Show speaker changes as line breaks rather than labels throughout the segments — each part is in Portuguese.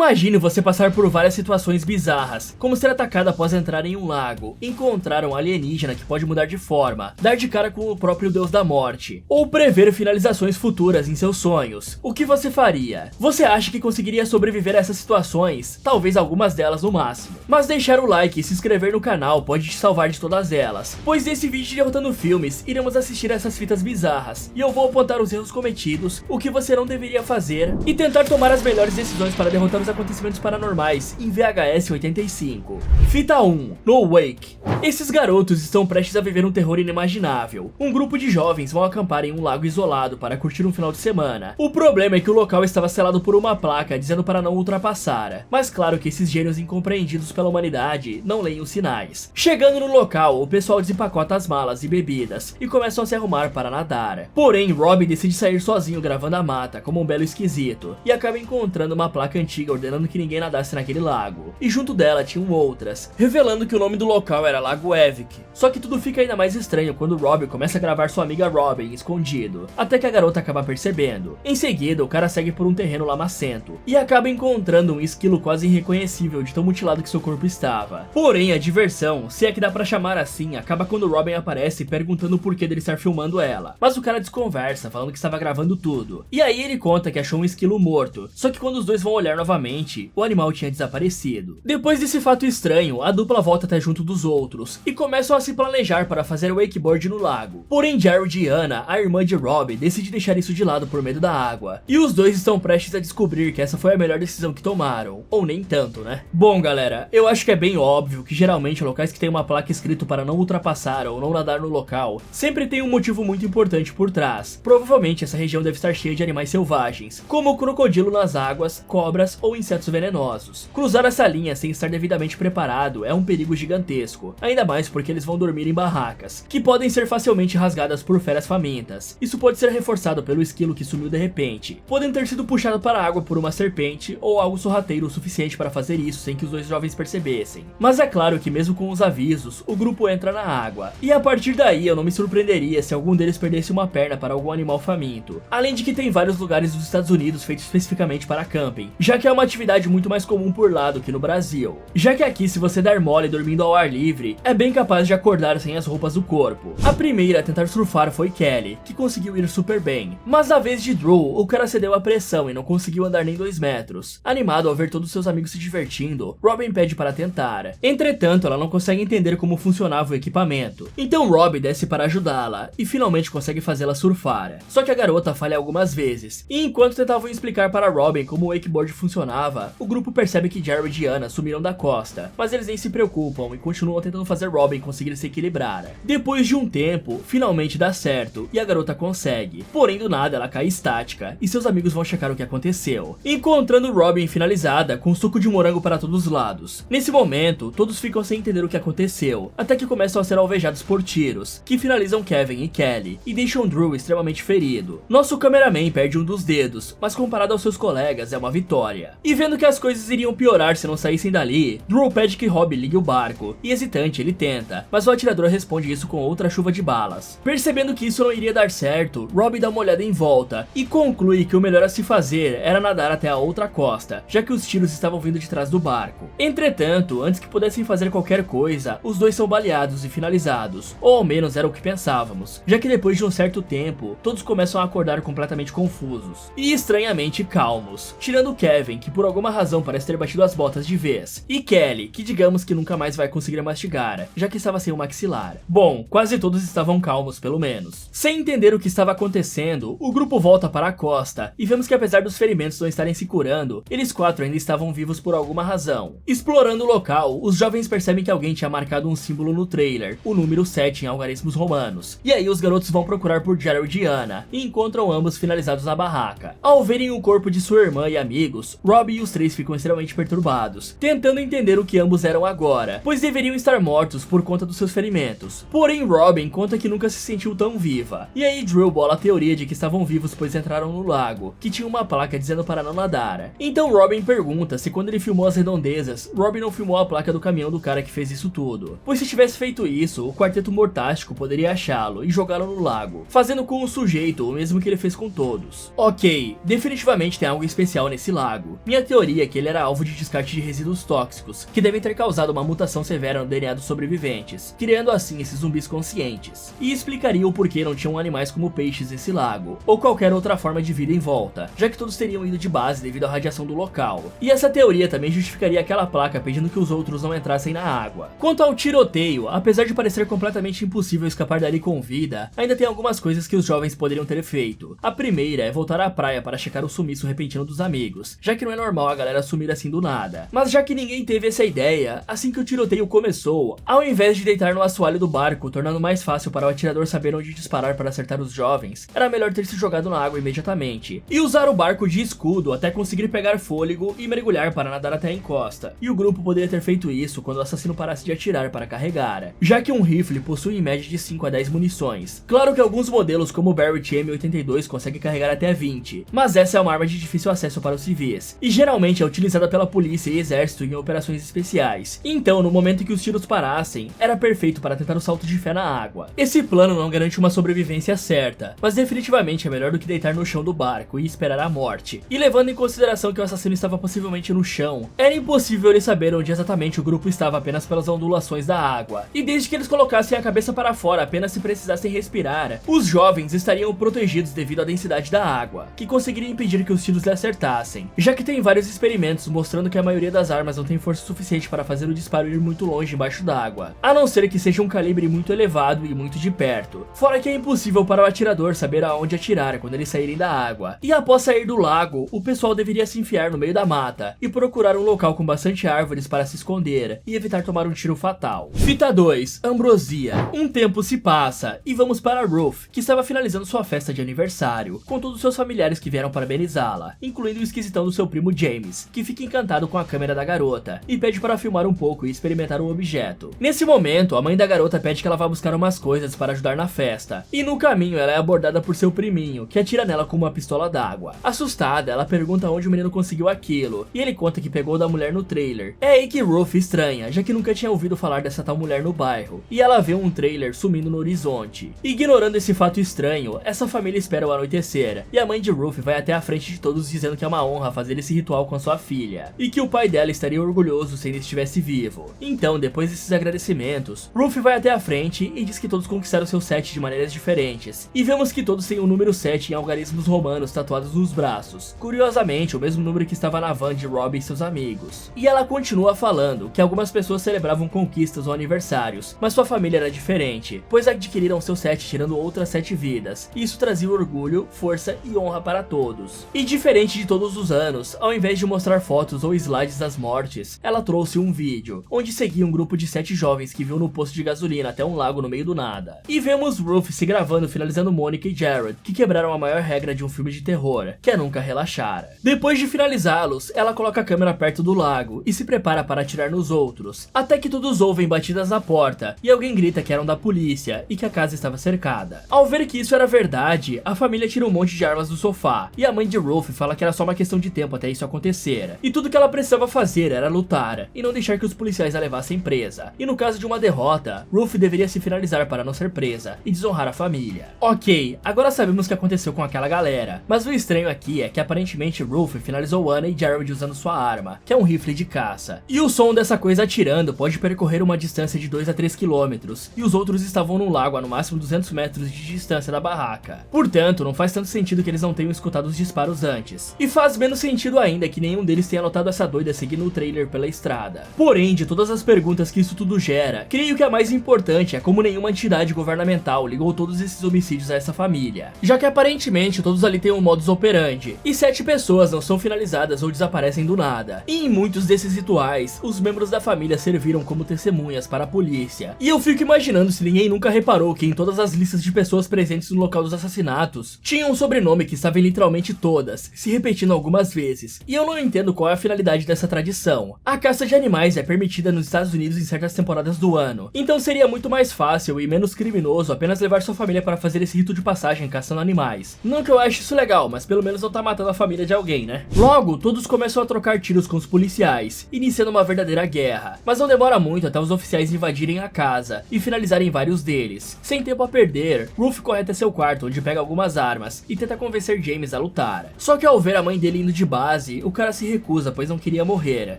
Imagine você passar por várias situações bizarras, como ser atacado após entrar em um lago, encontrar um alienígena que pode mudar de forma, dar de cara com o próprio deus da morte, ou prever finalizações futuras em seus sonhos. O que você faria? Você acha que conseguiria sobreviver a essas situações? Talvez algumas delas no máximo. Mas deixar o like e se inscrever no canal pode te salvar de todas elas, pois nesse vídeo de Derrotando Filmes, iremos assistir a essas fitas bizarras, e eu vou apontar os erros cometidos, o que você não deveria fazer, e tentar tomar as melhores decisões para derrotar os acontecimentos paranormais em VHS 85. Fita 1. No Wake. Esses garotos estão prestes a viver um terror inimaginável. Um grupo de jovens vão acampar em um lago isolado para curtir um final de semana. O problema é que o local estava selado por uma placa dizendo para não ultrapassar, mas claro que esses gênios incompreendidos pela humanidade não leem os sinais. Chegando no local, o pessoal desempacota as malas e bebidas e começam a se arrumar para nadar. Porém, Rob decide sair sozinho gravando a mata como um belo esquisito e acaba encontrando uma placa antiga ordenando que ninguém nadasse naquele lago. E junto dela tinham outras, revelando que o nome do local era Lago Evik. Só que tudo fica ainda mais estranho quando Rob começa a gravar sua amiga Robin escondido, até que a garota acaba percebendo. Em seguida, o cara segue por um terreno lamacento e acaba encontrando um esquilo quase irreconhecível de tão mutilado que seu corpo estava. Porém, a diversão, se é que dá pra chamar assim, acaba quando Robin aparece perguntando o porquê dele estar filmando ela. Mas o cara desconversa, falando que estava gravando tudo. E aí ele conta que achou um esquilo morto, só que quando os dois vão olhar novamente, o animal tinha desaparecido. Depois desse fato estranho, a dupla volta até junto dos outros e começam a se planejar para fazer o wakeboard no lago. Porém, Jared e Anna, a irmã de Rob, decide deixar isso de lado por medo da água. E os dois estão prestes a descobrir que essa foi a melhor decisão que tomaram. Ou nem tanto, né? Bom, galera, eu acho que é bem óbvio que geralmente locais que tem uma placa escrito para não ultrapassar ou não nadar no local, sempre tem um motivo muito importante por trás. Provavelmente essa região deve estar cheia de animais selvagens, como crocodilo nas águas, cobras ou insetos venenosos. Cruzar essa linha sem estar devidamente preparado é um perigo gigantesco, ainda mais porque eles vão dormir em barracas, que podem ser facilmente rasgadas por feras famintas. Isso pode ser reforçado pelo esquilo que sumiu de repente, podendo ter sido puxado para a água por uma serpente ou algo sorrateiro o suficiente para fazer isso sem que os dois jovens percebessem. Mas é claro que mesmo com os avisos, o grupo entra na água, e a partir daí eu não me surpreenderia se algum deles perdesse uma perna para algum animal faminto. Além de que tem vários lugares dos Estados Unidos feitos especificamente para camping, já que é uma atividade muito mais comum por lá do que no Brasil. Já que aqui, se você der mole dormindo ao ar livre, é bem capaz de acordar sem as roupas do corpo. A primeira a tentar surfar foi Kelly, que conseguiu ir super bem. Mas na vez de Drew, o cara cedeu à pressão e não conseguiu andar nem 2 metros. Animado ao ver todos seus amigos se divertindo, Robin pede para tentar. Entretanto, ela não consegue entender como funcionava o equipamento. Então Rob desce para ajudá-la e finalmente consegue fazê-la surfar. Só que a garota falha algumas vezes. E enquanto tentavam explicar para Robin como o wakeboard funcionava, o grupo percebe que Jared e Anna sumiram da costa, mas eles nem se preocupam e continuam tentando fazer Robin conseguir se equilibrar. Depois de um tempo, finalmente dá certo e a garota consegue. Porém, do nada ela cai estática e seus amigos vão checar o que aconteceu, encontrando Robin finalizada com suco de morango para todos os lados. Nesse momento, todos ficam sem entender o que aconteceu, até que começam a ser alvejados por tiros, que finalizam Kevin e Kelly e deixam Drew extremamente ferido. Nosso cameraman perde um dos dedos, mas comparado aos seus colegas é uma vitória. E vendo que as coisas iriam piorar se não saíssem dali, Drew pede que Rob ligue o barco, e hesitante ele tenta, mas o atirador responde isso com outra chuva de balas. Percebendo que isso não iria dar certo, Rob dá uma olhada em volta e conclui que o melhor a se fazer era nadar até a outra costa, já que os tiros estavam vindo de trás do barco. Entretanto, antes que pudessem fazer qualquer coisa, os dois são baleados e finalizados, ou ao menos era o que pensávamos, já que depois de um certo tempo, todos começam a acordar completamente confusos e estranhamente calmos, tirando Kevin, que por alguma razão parece ter batido as botas de vez, e Kelly, que digamos que nunca mais vai conseguir mastigar, já que estava sem o maxilar. Bom, quase todos estavam calmos pelo menos. Sem entender o que estava acontecendo, o grupo volta para a costa e vemos que apesar dos ferimentos não estarem se curando, eles 4 ainda estavam vivos por alguma razão. Explorando o local, os jovens percebem que alguém tinha marcado um símbolo no trailer, o número 7 em algarismos romanos. E aí os garotos vão procurar por Jared e Anna e encontram ambos finalizados na barraca. Ao verem o corpo de sua irmã e amigos, Rob e os 3 ficam extremamente perturbados, tentando entender o que ambos eram agora, pois deveriam estar mortos por conta dos seus ferimentos. Porém, Robin conta que nunca se sentiu tão viva. E aí Drew bola a teoria de que estavam vivos pois entraram no lago, que tinha uma placa dizendo para não nadar. Então Robin pergunta se quando ele filmou as redondezas, Robin não filmou a placa do caminhão do cara que fez isso tudo, pois se tivesse feito isso, o Quarteto Mortástico poderia achá-lo e jogá-lo no lago, fazendo com o sujeito o mesmo que ele fez com todos. Ok, definitivamente tem algo especial nesse lago. Minha teoria é que ele era alvo de descarte de resíduos tóxicos, que devem ter causado uma mutação severa no DNA dos sobreviventes, criando assim esses zumbis conscientes. E explicaria o porquê não tinham animais como peixes nesse lago, ou qualquer outra forma de vida em volta, já que todos teriam ido de base devido à radiação do local. E essa teoria também justificaria aquela placa pedindo que os outros não entrassem na água. Quanto ao tiroteio, apesar de parecer completamente impossível escapar dali com vida, ainda tem algumas coisas que os jovens poderiam ter feito. A primeira é voltar à praia para checar o sumiço repentino dos amigos, já que não é normal a galera sumir assim do nada. Mas já que ninguém teve essa ideia, assim que o tiroteio começou, ao invés de deitar no assoalho do barco, tornando mais fácil para o atirador saber onde disparar para acertar os jovens, era melhor ter se jogado na água imediatamente, e usar o barco de escudo até conseguir pegar fôlego e mergulhar para nadar até a encosta. E o grupo poderia ter feito isso quando o assassino parasse de atirar para carregar, já que um rifle possui em média de 5 a 10 munições. Claro que alguns modelos como o Barrett M82 conseguem carregar até 20, mas essa é uma arma de difícil acesso para os civis, e geralmente é utilizada pela polícia e exército em operações especiais. Então, no momento em que os tiros parassem, era perfeito para tentar o salto de fé na água. Esse plano não garante uma sobrevivência certa, mas definitivamente é melhor do que deitar no chão do barco e esperar a morte. E levando em consideração que o assassino estava possivelmente no chão, era impossível ele saber onde exatamente o grupo estava apenas pelas ondulações da água. E desde que eles colocassem a cabeça para fora apenas se precisassem respirar, os jovens estariam protegidos devido à densidade da água, que conseguiria impedir que os tiros lhe acertassem, já que tem vários experimentos mostrando que a maioria das armas não tem força suficiente para fazer o disparo ir muito longe embaixo d'água, a não ser que seja um calibre muito elevado e muito de perto. Fora que é impossível para o atirador saber aonde atirar quando eles saírem da água. E após sair do lago, o pessoal deveria se enfiar no meio da mata e procurar um local com bastante árvores para se esconder e evitar tomar um tiro fatal. Fita 2. Ambrosia. Um tempo se passa e vamos para Ruth, que estava finalizando sua festa de aniversário, com todos os seus familiares que vieram parabenizá-la, incluindo o esquisitão do seu primo James, que fica encantado com a câmera da garota e pede para filmar um pouco e experimentar um objeto. Nesse momento, a mãe da garota pede que ela vá buscar umas coisas para ajudar na festa, e no caminho ela é abordada por seu priminho, que atira nela com uma pistola d'água. Assustada, ela pergunta onde o menino conseguiu aquilo, e ele conta que pegou da mulher no trailer. É aí que Ruth estranha, já que nunca tinha ouvido falar dessa tal mulher no bairro, e ela vê um trailer sumindo no horizonte. Ignorando esse fato estranho, essa família espera o anoitecer, e a mãe de Ruth vai até a frente de todos dizendo que é uma honra fazer esse ritual com a sua filha, e que o pai dela estaria orgulhoso se ele estivesse vivo. Então, depois desses agradecimentos, Ruth vai até a frente e diz que todos conquistaram seu set de maneiras diferentes, e vemos que todos têm o número 7 em algarismos romanos tatuados nos braços, curiosamente o mesmo número que estava na van de Robbie e seus amigos. E ela continua falando que algumas pessoas celebravam conquistas ou aniversários, mas sua família era diferente, pois adquiriram seu set tirando outras 7 vidas, e isso trazia orgulho, força e honra para todos. E diferente de todos os anos, ao invés de mostrar fotos ou slides das mortes, ela trouxe um vídeo, onde seguia um grupo de 7 jovens que viu no posto de gasolina até um lago no meio do nada. E vemos Ruth se gravando finalizando Monica e Jared, que quebraram a maior regra de um filme de terror, que é nunca relaxar. Depois de finalizá-los, ela coloca a câmera perto do lago e se prepara para atirar nos outros, até que todos ouvem batidas na porta e alguém grita que eram da polícia e que a casa estava cercada. Ao ver que isso era verdade, a família tira um monte de armas do sofá e a mãe de Ruth fala que era só uma questão de tempo até isso acontecer, e tudo que ela precisava fazer era lutar e não deixar que os policiais a levassem presa. E no caso de uma derrota, Ruth deveria se finalizar para não ser presa e desonrar a família. Ok, agora sabemos o que aconteceu com aquela galera, mas o estranho aqui é que aparentemente Ruth finalizou Anna e Jared usando sua arma, que é um rifle de caça. E o som dessa coisa atirando pode percorrer uma distância de 2 a 3 quilômetros, e os outros estavam num lago a no máximo 200 metros de distância da barraca. Portanto, não faz tanto sentido que eles não tenham escutado os disparos antes. E faz menos sentido ainda que nenhum deles tenha notado essa doida seguindo o trailer pela estrada. Porém, de todas as perguntas que isso tudo gera, creio que a mais importante é como nenhuma entidade governamental ligou todos esses homicídios a essa família, já que aparentemente todos ali têm um modus operandi, e 7 pessoas não são finalizadas ou desaparecem do nada. E em muitos desses rituais, os membros da família serviram como testemunhas para a polícia. E eu fico imaginando se ninguém nunca reparou que em todas as listas de pessoas presentes no local dos assassinatos, tinha um sobrenome que estava em literalmente todas, se repetindo algumas vezes. E eu não entendo qual é a finalidade dessa tradição. A caça de animais é permitida nos Estados Unidos em certas temporadas do ano, então seria muito mais fácil e menos criminoso apenas levar sua família para fazer esse rito de passagem caçando animais. Não que eu ache isso legal, mas pelo menos não tá matando a família de alguém, né? Logo, todos começam a trocar tiros com os policiais, iniciando uma verdadeira guerra. Mas não demora muito até os oficiais invadirem a casa e finalizarem vários deles. Sem tempo a perder, Ruth corre até seu quarto, onde pega algumas armas e tenta convencer James a lutar. Só que ao ver a mãe dele indo de base base, o cara se recusa pois não queria morrer.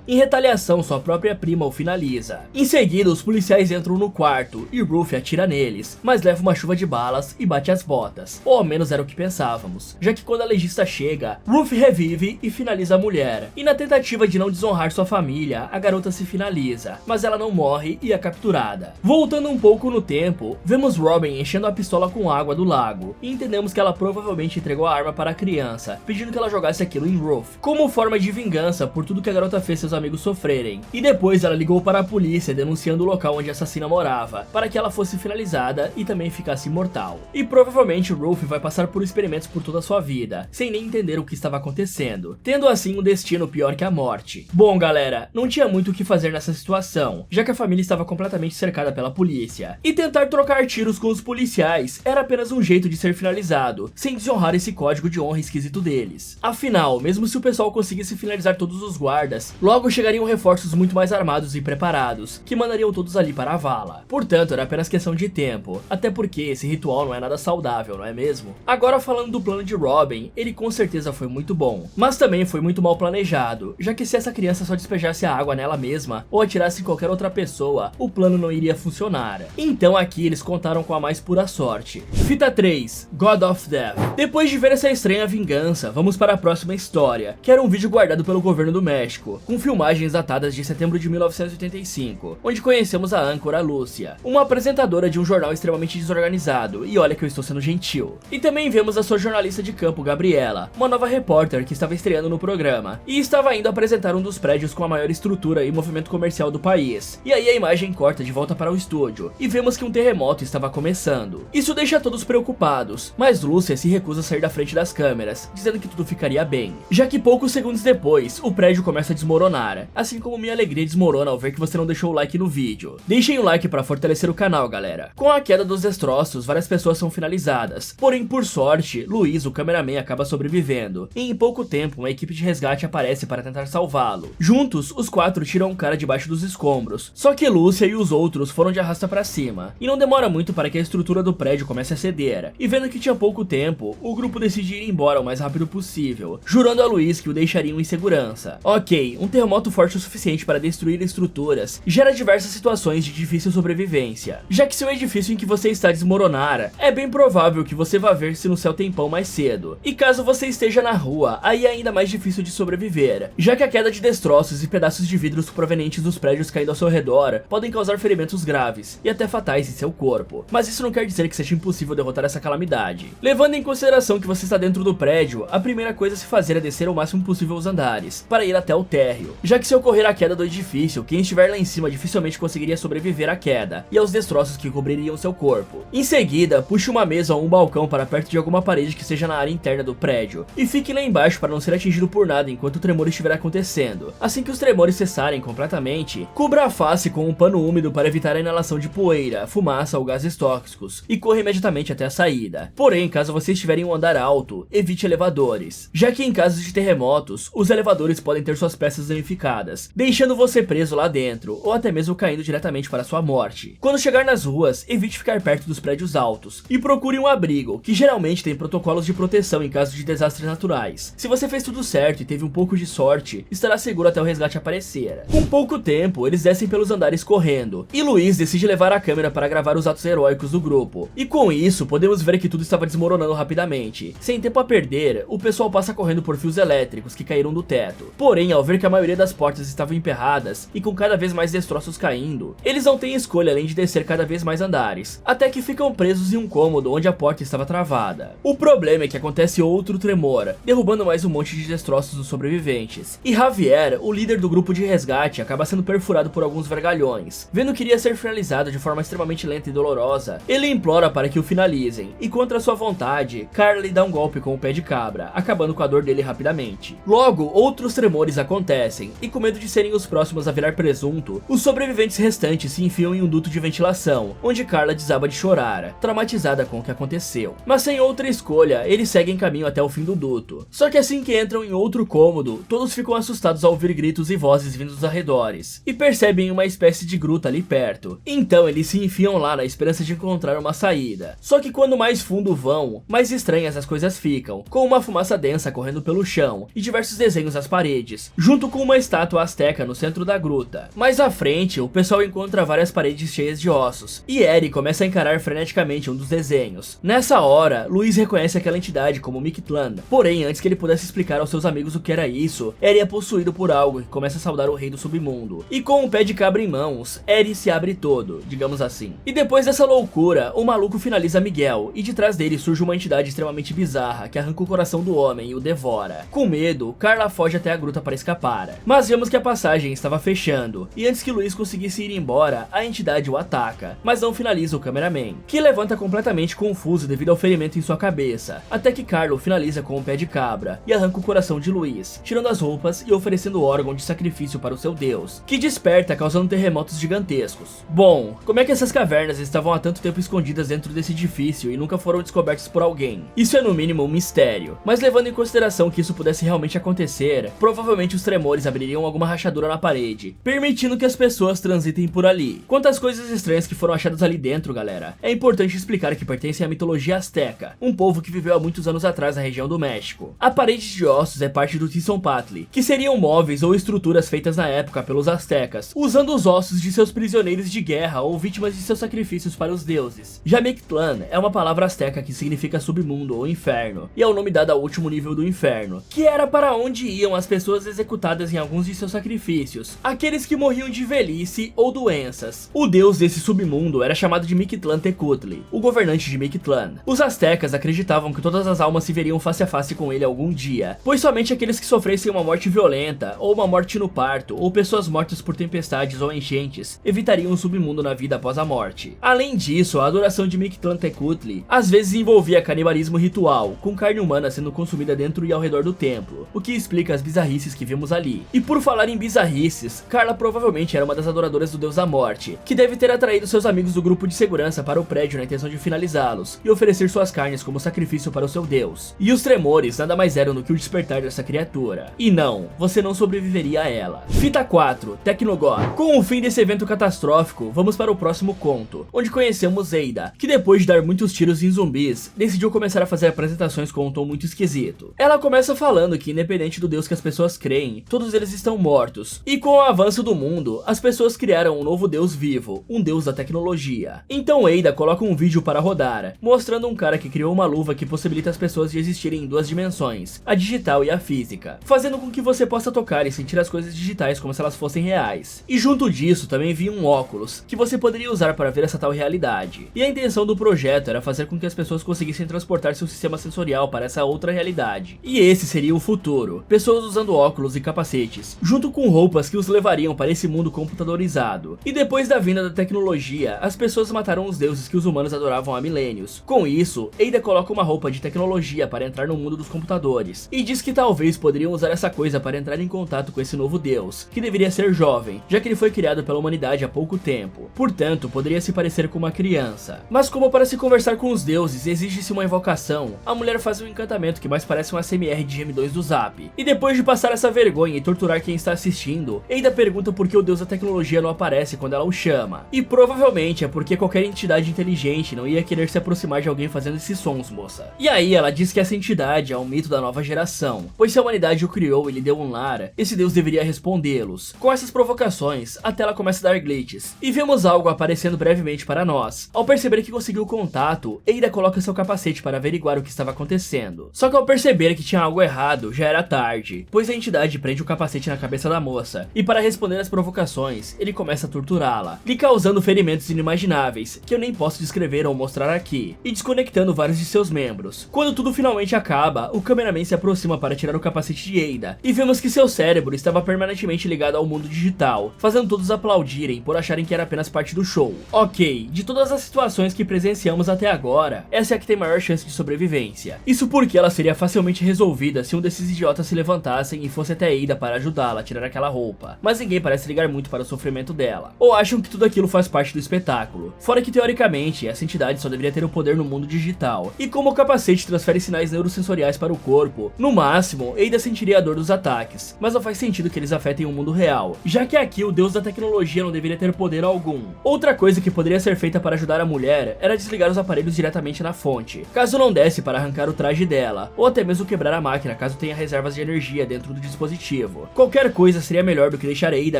Em retaliação, sua própria prima o finaliza. Em seguida, os policiais entram no quarto e Ruth atira neles, mas leva uma chuva de balas e bate as botas. Ou ao menos era o que pensávamos, já que quando a legista chega, Ruth revive e finaliza a mulher. E na tentativa de não desonrar sua família, a garota se finaliza, mas ela não morre e é capturada. Voltando um pouco no tempo, vemos Robin enchendo a pistola com água do lago e entendemos que ela provavelmente entregou a arma para a criança, pedindo que ela jogasse aquilo em Ruth, como forma de vingança por tudo que a garota fez seus amigos sofrerem. E depois ela ligou para a polícia denunciando o local onde a assassina morava, para que ela fosse finalizada e também ficasse imortal. E provavelmente Ruth vai passar por experimentos por toda a sua vida, sem nem entender o que estava acontecendo, tendo assim um destino pior que a morte. Bom galera, não tinha muito o que fazer nessa situação, já que a família estava completamente cercada pela polícia. E tentar trocar tiros com os policiais era apenas um jeito de ser finalizado, sem desonrar esse código de honra esquisito deles. Afinal, mesmo se o pessoal conseguisse finalizar todos os guardas, logo chegariam reforços muito mais armados e preparados, que mandariam todos ali para a vala. Portanto, era apenas questão de tempo, até porque esse ritual não é nada saudável, não é mesmo? Agora falando do plano de Robin, ele com certeza foi muito bom, mas também foi muito mal planejado, já que se essa criança só despejasse a água nela mesma, ou atirasse em qualquer outra pessoa, o plano não iria funcionar. Então aqui eles contaram com a mais pura sorte. Fita 3, God of Death. Depois de ver essa estranha vingança, vamos para a próxima história, que era um vídeo guardado pelo governo do México, com filmagens datadas de setembro de 1985, onde conhecemos a âncora Lúcia, uma apresentadora de um jornal extremamente desorganizado, e olha que eu estou sendo gentil. E também vemos a sua jornalista de campo, Gabriela, uma nova repórter que estava estreando no programa, e estava indo apresentar um dos prédios com a maior estrutura e movimento comercial do país. E aí a imagem corta de volta para o estúdio, e vemos que um terremoto estava começando. Isso deixa todos preocupados, mas Lúcia se recusa a sair da frente das câmeras, dizendo que tudo ficaria bem, já que poucos segundos depois, o prédio começa a desmoronar, assim como minha alegria desmorona ao ver que você não deixou o like no vídeo. Deixem o like para fortalecer o canal, galera. Com a queda dos destroços, várias pessoas são finalizadas, porém por sorte, Luiz, o cameraman, acaba sobrevivendo, e em pouco tempo uma equipe de resgate aparece para tentar salvá-lo. Juntos, os quatro tiram o cara debaixo dos escombros, só que Lúcia e os outros foram de arrasta pra cima, e não demora muito para que a estrutura do prédio comece a ceder, e vendo que tinha pouco tempo, o grupo decide ir embora o mais rápido possível, jurando a Luiz que o deixariam em segurança. Ok, um terremoto forte o suficiente para destruir estruturas gera diversas situações de difícil sobrevivência, já que se o edifício em que você está desmoronar, é bem provável que você vá ver-se no céu tempão mais cedo, e caso você esteja na rua, aí é ainda mais difícil de sobreviver, já que a queda de destroços e pedaços de vidros provenientes dos prédios caindo ao seu redor podem causar ferimentos graves e até fatais em seu corpo, mas isso não quer dizer que seja impossível derrotar essa calamidade. Levando em consideração que você está dentro do prédio, a primeira coisa a se fazer é descer o máximo possível os andares, para ir até o térreo, já que se ocorrer a queda do edifício, quem estiver lá em cima dificilmente conseguiria sobreviver à queda e aos destroços que cobririam seu corpo. Em seguida, puxe uma mesa ou um balcão para perto de alguma parede que esteja na área interna do prédio, e fique lá embaixo para não ser atingido por nada enquanto o tremor estiver acontecendo. Assim que os tremores cessarem completamente, cubra a face com um pano úmido para evitar a inalação de poeira, fumaça ou gases tóxicos, e corra imediatamente até a saída. Porém, caso você estiver em um andar alto, evite elevadores, já que em casos de terremotos, os elevadores podem ter suas peças danificadas, deixando você preso lá dentro, ou até mesmo caindo diretamente para sua morte. Quando chegar nas ruas, evite ficar perto dos prédios altos, e procure um abrigo, que geralmente tem protocolos de proteção em caso de desastres naturais. Se você fez tudo certo e teve um pouco de sorte, estará seguro até o resgate aparecer. Com pouco tempo, eles descem pelos andares correndo, e Luiz decide levar a câmera para gravar os atos heróicos do grupo. E com isso, podemos ver que tudo estava desmoronando rapidamente. Sem tempo a perder, o pessoal passa correndo por fios elétricos que caíram do teto. Porém, ao ver que a maioria das portas estavam emperradas e com cada vez mais destroços caindo, eles não têm escolha além de descer cada vez mais andares, até que ficam presos em um cômodo onde a porta estava travada. O problema é que acontece outro tremor, derrubando mais um monte de destroços dos sobreviventes. E Javier, o líder do grupo de resgate, acaba sendo perfurado por alguns vergalhões. Vendo que iria ser finalizado de forma extremamente lenta e dolorosa, ele implora para que o finalizem, e contra sua vontade, Carl lhe dá um golpe com o pé de cabra, acabando com a dor dele rapidamente. Logo, outros tremores acontecem, e com medo de serem os próximos a virar presunto, os sobreviventes restantes se enfiam em um duto de ventilação, onde Carla desaba de chorar, traumatizada com o que aconteceu. Mas sem outra escolha, eles seguem caminho até o fim do duto. Só que assim que entram em outro cômodo, todos ficam assustados ao ouvir gritos e vozes vindo dos arredores, e percebem uma espécie de gruta ali perto. Então eles se enfiam lá na esperança de encontrar uma saída. Só que quando mais fundo vão, mais estranhas as coisas ficam, com uma fumaça densa correndo pelo chão, chão e diversos desenhos nas paredes, junto com uma estátua asteca no centro da gruta. Mais à frente, o pessoal encontra várias paredes cheias de ossos, e Eri começa a encarar freneticamente um dos desenhos. Nessa hora, Luiz reconhece aquela entidade como Mictlan, porém antes que ele pudesse explicar aos seus amigos o que era isso, Eri é possuído por algo que começa a saudar o rei do submundo, e com um pé de cabra em mãos, Eri se abre todo, digamos assim. E depois dessa loucura, o maluco finaliza Miguel, e de trás dele surge uma entidade extremamente bizarra que arranca o coração do homem e o devora. Com medo, Carla foge até a gruta para escapar, mas vemos que a passagem estava fechando, e antes que Luiz conseguisse ir embora, a entidade o ataca, mas não finaliza o cameraman, que levanta completamente confuso devido ao ferimento em sua cabeça, até que Carlo finaliza com um pé de cabra e arranca o coração de Luiz, tirando as roupas e oferecendo o órgão de sacrifício para o seu deus, que desperta causando terremotos gigantescos. Bom, como é que essas cavernas estavam há tanto tempo escondidas dentro desse edifício e nunca foram descobertas por alguém? Isso é no mínimo um mistério, mas levando em consideração que isso pudesse realmente acontecer, provavelmente os tremores abririam alguma rachadura na parede, permitindo que as pessoas transitem por ali. Quanto às coisas estranhas que foram achadas ali dentro, galera, é importante explicar que pertencem à mitologia azteca, um povo que viveu há muitos anos atrás na região do México. A parede de ossos é parte do Tizonpatli, que seriam móveis ou estruturas feitas na época pelos aztecas, usando os ossos de seus prisioneiros de guerra ou vítimas de seus sacrifícios para os deuses. Já Mictlan é uma palavra azteca que significa submundo ou inferno, e é o nome dado ao último nível do inferno, que era para onde iam as pessoas executadas em alguns de seus sacrifícios, aqueles que morriam de velhice ou doenças. O deus desse submundo era chamado de Mictlantecutli, o governante de Mictlan. Os aztecas acreditavam que todas as almas se veriam face a face com ele algum dia, pois somente aqueles que sofressem uma morte violenta, ou uma morte no parto, ou pessoas mortas por tempestades ou enchentes, evitariam o submundo na vida após a morte. Além disso, a adoração de Mictlantecutli às vezes envolvia canibalismo ritual, com carne humana sendo consumida dentro e ao redor do templo, o que explica as bizarrices que vimos ali. E por falar em bizarrices, Carla provavelmente era uma das adoradoras do deus da morte, que deve ter atraído seus amigos do grupo de segurança para o prédio na intenção de finalizá-los e oferecer suas carnes como sacrifício para o seu deus. E os tremores nada mais eram do que o despertar dessa criatura. E não, você não sobreviveria a ela. Fita 4, Tecnogor. Com o fim desse evento catastrófico, vamos para o próximo conto, onde conhecemos Eida, que depois de dar muitos tiros em zumbis, decidiu começar a fazer apresentações com um tom muito esquisito. Ela começa falando que independente do deus que as pessoas creem, todos eles estão mortos, e com o avanço do mundo, as pessoas criaram um novo deus vivo, um deus da tecnologia. Então Eida coloca um vídeo para rodar, mostrando um cara que criou uma luva que possibilita as pessoas de existirem em duas dimensões, a digital e a física, fazendo com que você possa tocar e sentir as coisas digitais como se elas fossem reais. E junto disso também vinha um óculos, que você poderia usar para ver essa tal realidade. E a intenção do projeto era fazer com que as pessoas conseguissem transportar seu sistema sensorial para essa outra realidade. E esse seria o futuro, pessoas usando óculos e capacetes, junto com roupas que os levariam para esse mundo computadorizado. E depois da vinda da tecnologia, as pessoas mataram os deuses que os humanos adoravam há milênios. Com isso, Eida coloca uma roupa de tecnologia para entrar no mundo dos computadores, e diz que talvez poderiam usar essa coisa para entrar em contato com esse novo deus, que deveria ser jovem, já que ele foi criado pela humanidade há pouco tempo, portanto poderia se parecer com uma criança. Mas como para se conversar com os deuses exige-se uma invocação, a mulher faz um encantamento que mais parece um ASMR de M2 do Zap. E depois de passar essa vergonha e torturar quem está assistindo, Eida pergunta por que o deus da tecnologia não aparece quando ela o chama. E provavelmente é porque qualquer entidade inteligente não ia querer se aproximar de alguém fazendo esses sons, moça. E aí ela diz que essa entidade é um mito da nova geração, pois se a humanidade o criou e lhe deu um lar, esse deus deveria respondê-los. Com essas provocações, a tela começa a dar glitches, e vemos algo aparecendo brevemente para nós. Ao perceber que conseguiu contato, Eida coloca seu capacete para averiguar o que estava acontecendo. Só que ao perceber que tinha algo errado, já era tarde, pois a entidade prende o capacete na cabeça da moça, e para responder às provocações, ele começa a torturá-la, lhe causando ferimentos inimagináveis, que eu nem posso descrever ou mostrar aqui, e desconectando vários de seus membros. Quando tudo finalmente acaba, o cameraman se aproxima para tirar o capacete de Eida, e vemos que seu cérebro estava permanentemente ligado ao mundo digital, fazendo todos aplaudirem por acharem que era apenas parte do show. Ok, de todas as situações que presenciamos até agora, essa é a que tem maior chance de sobrevivência. Isso porque ela seria facilmente resolvida se um desses idiotas se levantassem e fosse até Eida para ajudá-la a tirar aquela roupa, mas ninguém parece ligar muito para o sofrimento dela, ou acham que tudo aquilo faz parte do espetáculo, fora que teoricamente essa entidade só deveria ter o poder no mundo digital, e como o capacete transfere sinais neurosensoriais para o corpo, no máximo Eida sentiria a dor dos ataques, mas não faz sentido que eles afetem o mundo real, já que aqui o deus da tecnologia não deveria ter poder algum. Outra coisa que poderia ser feita para ajudar a mulher era desligar os aparelhos diretamente na fonte, caso não desse para arrancar o traje dela, ou até mesmo quebrar a máquina caso caso tenha reservas de energia dentro do dispositivo. Qualquer coisa seria melhor do que deixar Ada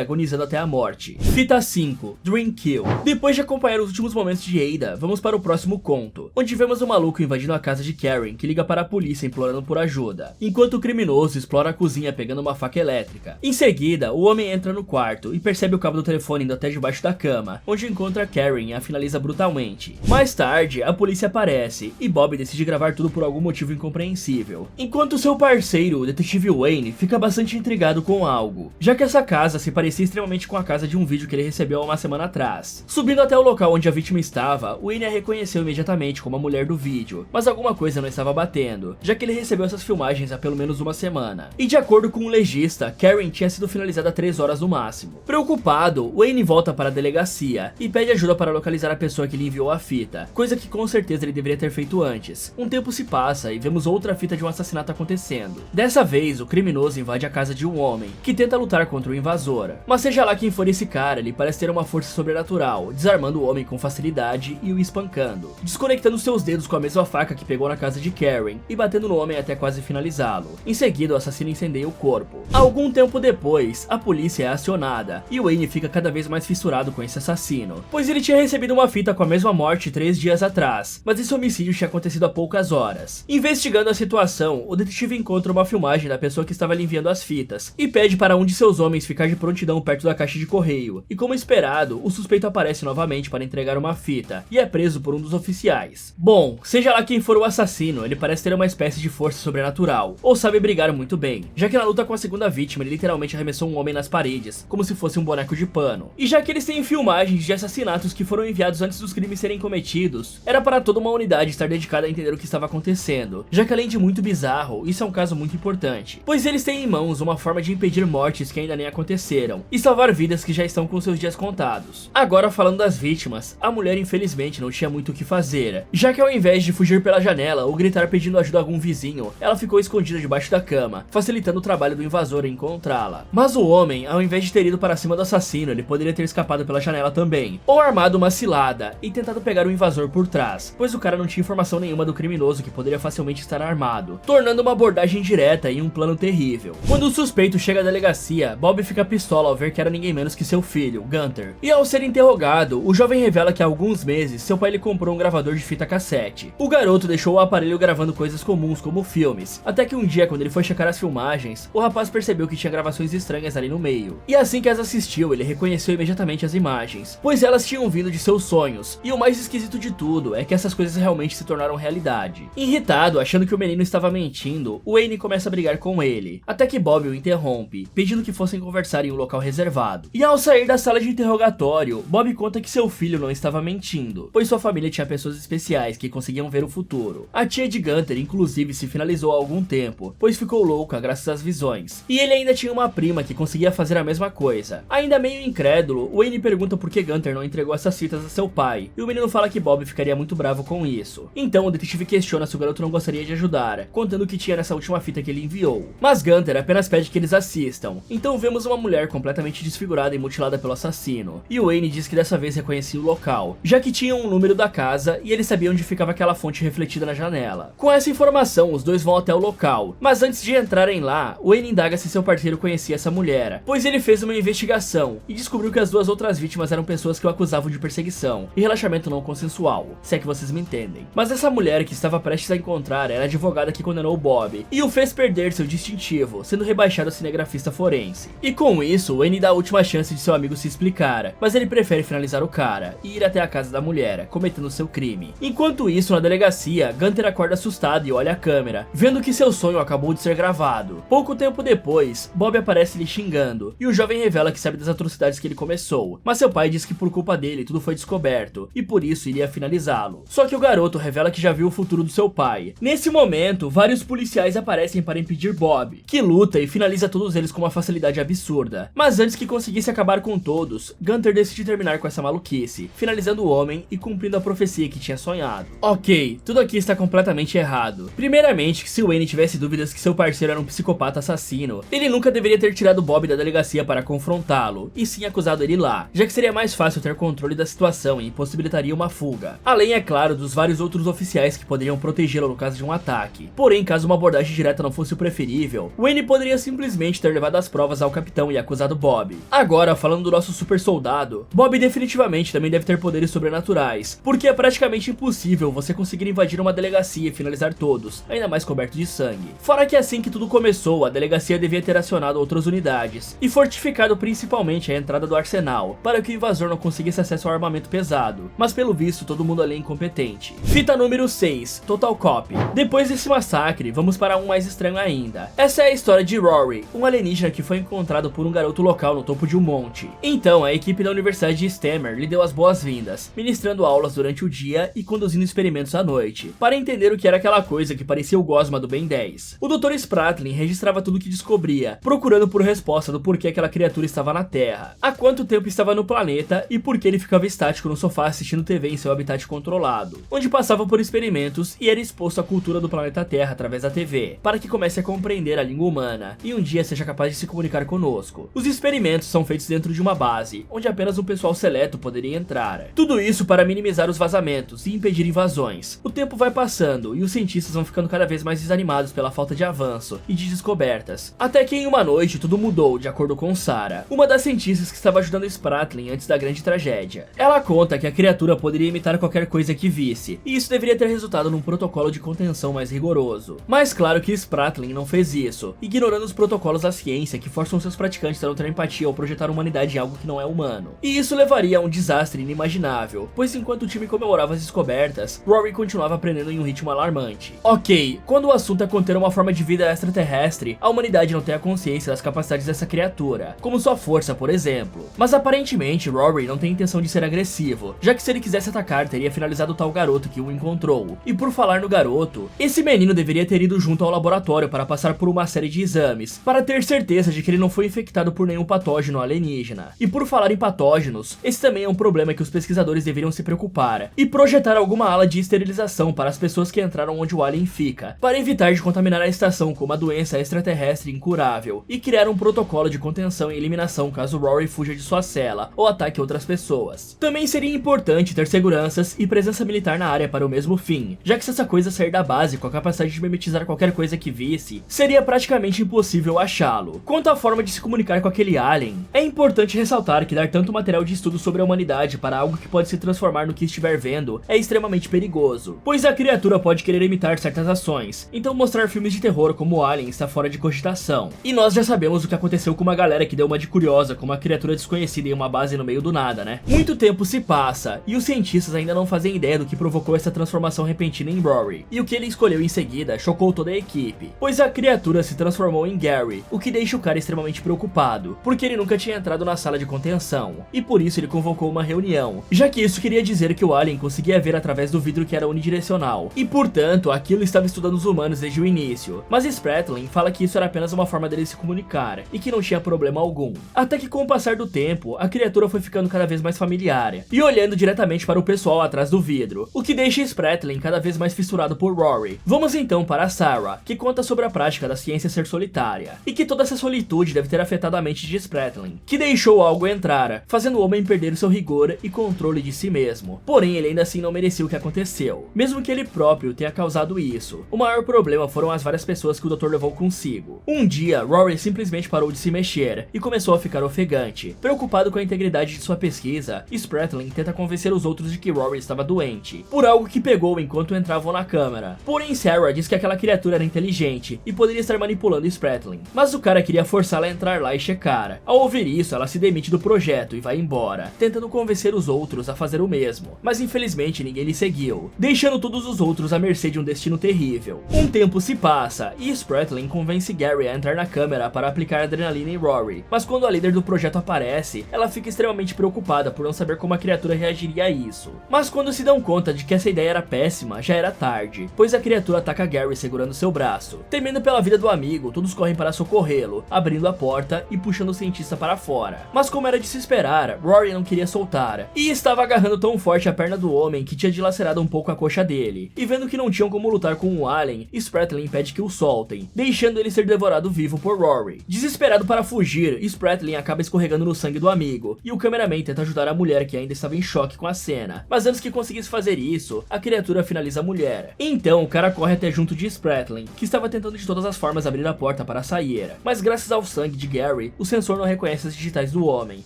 agonizando até a morte. Fita 5, Dream Kill. Depois de acompanhar os últimos momentos de Ada, vamos para o próximo conto, onde vemos um maluco invadindo a casa de Karen, que liga para a polícia implorando por ajuda, enquanto o criminoso explora a cozinha pegando uma faca elétrica. Em seguida, o homem entra no quarto e percebe o cabo do telefone indo até debaixo da cama, onde encontra Karen e a finaliza brutalmente. Mais tarde, a polícia aparece e Bob decide gravar tudo por algum motivo incompreensível, enquanto seu parceiro, o detetive Wayne, fica bastante intrigado com algo, já que essa casa se parecia extremamente com a casa de um vídeo que ele recebeu há uma semana atrás. Subindo até o local onde a vítima estava, Wayne a reconheceu imediatamente como a mulher do vídeo, mas alguma coisa não estava batendo, já que ele recebeu essas filmagens há pelo menos uma semana. E de acordo com o legista, Karen tinha sido finalizada há 3 horas no máximo. Preocupado, Wayne volta para a delegacia e pede ajuda para localizar a pessoa que lhe enviou a fita, coisa que com certeza ele deveria ter feito antes. Um tempo se passa e vemos outra fita de um assassinato acontecendo. Dessa vez, o criminoso invade a casa de um homem, que tenta lutar contra o invasor. Mas seja lá quem for esse cara, ele parece ter uma força sobrenatural, desarmando o homem com facilidade e o espancando, desconectando seus dedos com a mesma faca que pegou na casa de Karen e batendo no homem até quase finalizá-lo. Em seguida, o assassino incendeia o corpo. Algum tempo depois, a polícia é acionada e Wayne fica cada vez mais fissurado com esse assassino, pois ele tinha recebido uma fita com a mesma morte 3 dias atrás, mas esse homicídio tinha acontecido há poucas horas. Investigando a situação, o detetive encontra uma filmagem da pessoa que estava lhe enviando as fitas e pede para um de seus homens ficar de prontidão perto da caixa de correio, e como esperado, o suspeito aparece novamente para entregar uma fita e é preso por um dos oficiais. Bom, seja lá quem for o assassino, ele parece ter uma espécie de força sobrenatural, ou sabe brigar muito bem, já que na luta com a segunda vítima ele literalmente arremessou um homem nas paredes, como se fosse um boneco de pano. E já que eles têm filmagens de assassinatos que foram enviados antes dos crimes serem cometidos, era para toda uma unidade estar dedicada a entender o que estava acontecendo, já que além de muito bizarro, isso é um caso muito importante, pois eles têm em mãos uma forma de impedir mortes que ainda nem aconteceram, e salvar vidas que já estão com seus dias contados. Agora falando das vítimas, a mulher infelizmente não tinha muito o que fazer, já que ao invés de fugir pela janela ou gritar pedindo ajuda a algum vizinho, ela ficou escondida debaixo da cama, facilitando o trabalho do invasor em encontrá-la. Mas o homem, ao invés de ter ido para cima do assassino, ele poderia ter escapado pela janela também, ou armado uma cilada e tentado pegar o invasor por trás, pois o cara não tinha informação nenhuma do criminoso que poderia facilmente estar armado, tornando uma abordagem direta e um plano terrível. Quando o suspeito chega à delegacia, Bob fica pistola ao ver que era ninguém menos que seu filho, Gunter. E ao ser interrogado, o jovem revela que há alguns meses seu pai lhe comprou um gravador de fita cassete. O garoto deixou o aparelho gravando coisas comuns como filmes, até que um dia, quando ele foi checar as filmagens, o rapaz percebeu que tinha gravações estranhas ali no meio. E assim que as assistiu, ele reconheceu imediatamente as imagens, pois elas tinham vindo de seus sonhos, e o mais esquisito de tudo é que essas coisas realmente se tornaram realidade. Irritado, achando que o menino estava mentindo, Wayne começa a brigar com ele, até que Bob o interrompe, pedindo que fossem conversar em um local reservado. E ao sair da sala de interrogatório, Bob conta que seu filho não estava mentindo, pois sua família tinha pessoas especiais que conseguiam ver o futuro. A tia de Gunter inclusive se finalizou há algum tempo, pois ficou louca graças às visões, e ele ainda tinha uma prima que conseguia fazer a mesma coisa. Ainda meio incrédulo, Wayne pergunta por que Gunter não entregou essas fitas a seu pai, e o menino fala que Bob ficaria muito bravo com isso. Então o detetive questiona se o garoto não gostaria de ajudar, contando o que tinha nessa última fita que ele enviou. Mas Gunter apenas pede que eles assistam, então vemos uma mulher completamente desfigurada e mutilada pelo assassino, e Wayne diz que dessa vez reconhecia o local, já que tinha um número da casa e ele sabia onde ficava aquela fonte refletida na janela. Com essa informação, os dois vão até o local, mas antes de entrarem lá, Wayne indaga se seu parceiro conhecia essa mulher, pois ele fez uma investigação e descobriu que as duas outras vítimas eram pessoas que o acusavam de perseguição e relaxamento não consensual, se é que vocês me entendem. Mas essa mulher que estava prestes a encontrar era a advogada que condenou Bob e o fez perder seu distintivo, sendo rebaixado a cinegrafista forense. E com isso, Wayne dá a última chance de seu amigo se explicar, mas ele prefere finalizar o cara e ir até a casa da mulher, cometendo seu crime. Enquanto isso, na delegacia, Gunter acorda assustado e olha a câmera, vendo que seu sonho acabou de ser gravado. Pouco tempo depois, Bob aparece lhe xingando, e o jovem revela que sabe das atrocidades que ele começou, mas seu pai diz que por culpa dele tudo foi descoberto, e por isso iria finalizá-lo. Só que o garoto revela que já viu o futuro do seu pai. Nesse momento, vários policiais aparecem para impedir Bob, que luta e finaliza todos eles com uma facilidade absurda. Mas antes que conseguisse acabar com todos, Gunter decide terminar com essa maluquice, finalizando o homem e cumprindo a profecia que tinha sonhado. Ok, tudo aqui está completamente errado. Primeiramente, que se Wayne tivesse dúvidas que seu parceiro era um psicopata assassino, ele nunca deveria ter tirado Bob da delegacia para confrontá-lo, e sim acusado ele lá, já que seria mais fácil ter controle da situação e impossibilitaria uma fuga. Além, é claro, dos vários outros oficiais que poderiam protegê-lo no caso de um ataque. Porém, caso uma abordagem direta não fosse o preferível, Wayne poderia simplesmente ter levado as provas ao capitão e acusado Bob. Agora, falando do nosso super soldado, Bob definitivamente também deve ter poderes sobrenaturais, porque é praticamente impossível você conseguir invadir uma delegacia e finalizar todos, ainda mais coberto de sangue. Fora que assim que tudo começou, a delegacia devia ter acionado outras unidades, e fortificado principalmente a entrada do arsenal, para que o invasor não conseguisse acesso ao armamento pesado, mas pelo visto todo mundo ali é incompetente. Fita número 6, Total Copy. Depois desse massacre, vamos para um mais estranho ainda. Essa é a história de Rory, um alienígena que foi encontrado por um garoto local no topo de um monte. Então, a equipe da Universidade de Stammer lhe deu as boas-vindas, ministrando aulas durante o dia e conduzindo experimentos à noite, para entender o que era aquela coisa que parecia o Gosma do Ben 10. O Dr. Spratling registrava tudo o que descobria, procurando por resposta do porquê aquela criatura estava na Terra, há quanto tempo estava no planeta e por que ele ficava estático no sofá assistindo TV em seu habitat controlado, onde passava por experimentos e era exposto à cultura do planeta Terra através da TV, para que comece a compreender a língua humana e um dia seja capaz de se comunicar conosco. Os experimentos são feitos dentro de uma base, onde apenas um pessoal seleto poderia entrar. Tudo isso para minimizar os vazamentos e impedir invasões. O tempo vai passando e os cientistas vão ficando cada vez mais desanimados pela falta de avanço e de descobertas. Até que em uma noite tudo mudou, de acordo com Sarah, uma das cientistas que estava ajudando Spratling antes da grande tragédia. Ela conta que a criatura poderia imitar qualquer coisa que visse, e isso deveria ter resultado num protocolo de contenção mais rigoroso. Mas claro que Spratling não fez isso, ignorando os protocolos da ciência que forçam seus praticantes a não ter empatia ao projetar a humanidade em algo que não é humano. E isso levaria a um desastre inimaginável, pois enquanto o time comemorava as descobertas, Rory continuava aprendendo em um ritmo alarmante. Ok, quando o assunto é conter uma forma de vida extraterrestre, a humanidade não tem a consciência das capacidades dessa criatura, como sua força, por exemplo. Mas aparentemente Rory não tem intenção de ser agressivo, já que se ele quisesse atacar teria finalizado o tal garoto que o encontrou. E por falar no garoto, esse menino deveria ter ido junto ao laboratório para passar por uma série de exames, para ter certeza de que ele não foi infectado por nenhum patógeno alienígena. E por falar em patógenos, esse também é um problema que os pesquisadores deveriam se preocupar, e projetar alguma ala de esterilização para as pessoas que entraram onde o alien fica, para evitar de contaminar a estação com uma doença extraterrestre incurável, e criar um protocolo de contenção e eliminação caso Rory fuja de sua cela ou ataque outras pessoas. Também seria importante ter seguranças e presença militar na área para o mesmo fim, já que se essa coisa sair da base com a capacidade de mimetizar qualquer coisa que visse, seria praticamente impossível achá-lo. Quanto à forma de se comunicar com aquele alien, é importante ressaltar que dar tanto material de estudo sobre a humanidade para algo que pode se transformar no que estiver vendo é extremamente perigoso, pois a criatura pode querer imitar certas ações, então mostrar filmes de terror como o Alien está fora de cogitação. E nós já sabemos o que aconteceu com uma galera que deu uma de curiosa com uma criatura desconhecida em uma base no meio do nada, né? Muito tempo se passa, e os cientistas ainda não fazem ideia do que provocou essa transformação repentina em Rory, e o que ele escolheu em seguida chocou toda a equipe, pois a criatura se transformou em Gary, o que deixa o cara extremamente preocupado, porque ele nunca tinha entrado na sala de contenção, e por isso ele convocou uma reunião, já que isso queria dizer que o alien conseguia ver através do vidro que era unidirecional, e portanto aquilo estava estudando os humanos desde o início, mas Spratling fala que isso era apenas uma forma dele se comunicar, e que não tinha problema algum. Até que com o passar do tempo, a criatura foi ficando cada vez mais familiar, e olhando diretamente para o pessoal atrás do vidro, o que deixa Spratling cada vez mais fissurado por Rory. Vamos então para Sarah, que conta sobre a prática da ciência ser solitária, e que toda essa solitude deve ter afetado a mente de Spratling, que deixou algo entrar, fazendo o homem perder o seu rigor e controle de si mesmo. Porém, ele ainda assim não merecia o que aconteceu, mesmo que ele próprio tenha causado isso. O maior problema foram as várias pessoas que o Dr. levou consigo. Um dia, Rory simplesmente parou de se mexer e começou a ficar ofegante. Preocupado com a integridade de sua pesquisa, Spratling tenta convencer os outros de que Rory estava doente, por algo que pegou enquanto entravam na câmara. Porém, Sarah diz que aquela criatura era inteligente e poderia estar manipulando Spratling, mas o cara queria forçá-la a entrar lá e checar. Ao ouvir isso, ela se demite do projeto e vai embora, tentando convencer os outros a fazer o mesmo, mas infelizmente ninguém lhe seguiu, deixando todos os outros à mercê de um destino terrível. Um tempo se passa e Spratling convence Gary a entrar na câmera para aplicar adrenalina em Rory, mas quando a líder do projeto aparece, ela fica extremamente preocupada por não saber como a criatura reagiria a isso. Mas quando se dão conta de que essa ideia era péssima, já era tarde, pois a criatura ataca Gary segurando seu braço. Temendo pela vida do amigo, todos correm para socorrê-lo, abrindo a porta e puxando o cientista para fora. Mas como era de se esperar, Rory não queria soltar, e estava agarrando tão forte a perna do homem que tinha dilacerado um pouco a coxa dele. E vendo que não tinham como lutar com o alien, Spratling impede que o soltem, deixando ele ser devorado vivo por Rory. Desesperado para fugir, Spratling acaba escorregando no sangue do amigo, e o cameraman tenta ajudar a mulher que ainda estava em choque com a cena. Mas antes que conseguisse fazer isso, a criatura finaliza a mulher. Então o cara corre até junto de Spratling que estava tentando de todas as formas abrir a porta para sair, mas graças ao sangue de Gary, o sensor não reconhece as digitais do homem,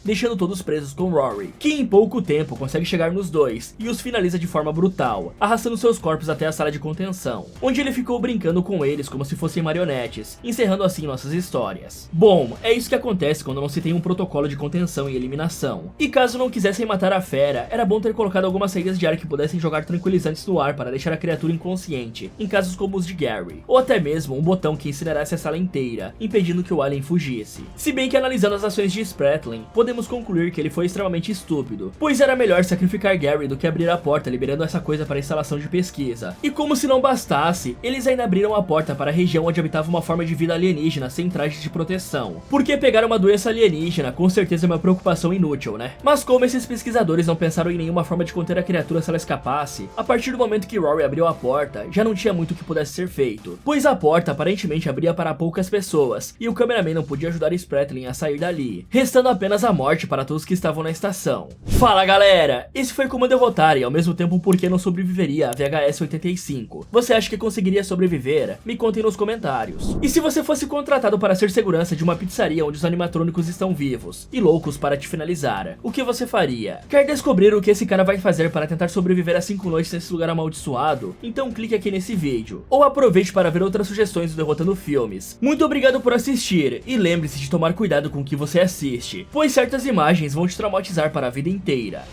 deixando todos presos com Rory, que em pouco tempo consegue chegar nos dois e os finaliza de forma brutal, arrastando seus corpos até a sala de contenção, onde ele ficou brincando com eles como se fossem marionetes, encerrando assim nossas histórias. Bom, é isso que acontece quando não se tem um protocolo de contenção e eliminação. E caso não quisessem matar a fera, era bom ter colocado algumas saídas de ar que pudessem jogar tranquilizantes no ar para deixar a criatura inconsciente, em casos como os de Gary, ou até mesmo um botão que incinerasse a sala inteira, impedindo que o alien fugisse. Se bem que analisando as ações de Spratling, podemos concluir que ele foi extremamente estúpido, pois era melhor sacrificar Gary do que abrir a porta liberando essa coisa para a instalação de pesquisa. E como se não bastasse, eles ainda abriram a porta para a região onde habitava uma forma de vida alienígena sem trajes de proteção, porque pegar uma doença alienígena com certeza é uma preocupação inútil, né? Mas como esses pesquisadores não pensaram em nenhuma forma de conter a criatura se ela escapasse, a partir do momento que Rory abriu a porta, já não tinha muito que pudesse ser feito, pois a porta aparentemente abria para poucas pessoas, e o cameraman não podia ajudar Spratling a sair dali, restando apenas a morte para todos que estavam na estação. Fala galera, esse foi como derrotar e ao mesmo tempo um porquê não sobreviveria a VHS-85. Você acha que conseguiria sobreviver? Me contem nos comentários. E se você fosse contratado para ser segurança de uma pizzaria onde os animatrônicos estão vivos e loucos para te finalizar, o que você faria? Quer descobrir o que esse cara vai fazer para tentar sobreviver a 5 noites nesse lugar amaldiçoado? Então clique aqui nesse vídeo, ou aproveite para ver outras sugestões do Derrotando Filmes. Muito obrigado por assistir, e lembre-se de tomar cuidado com o que você assiste, pois certas imagens vão te traumatizar para a vida inteira.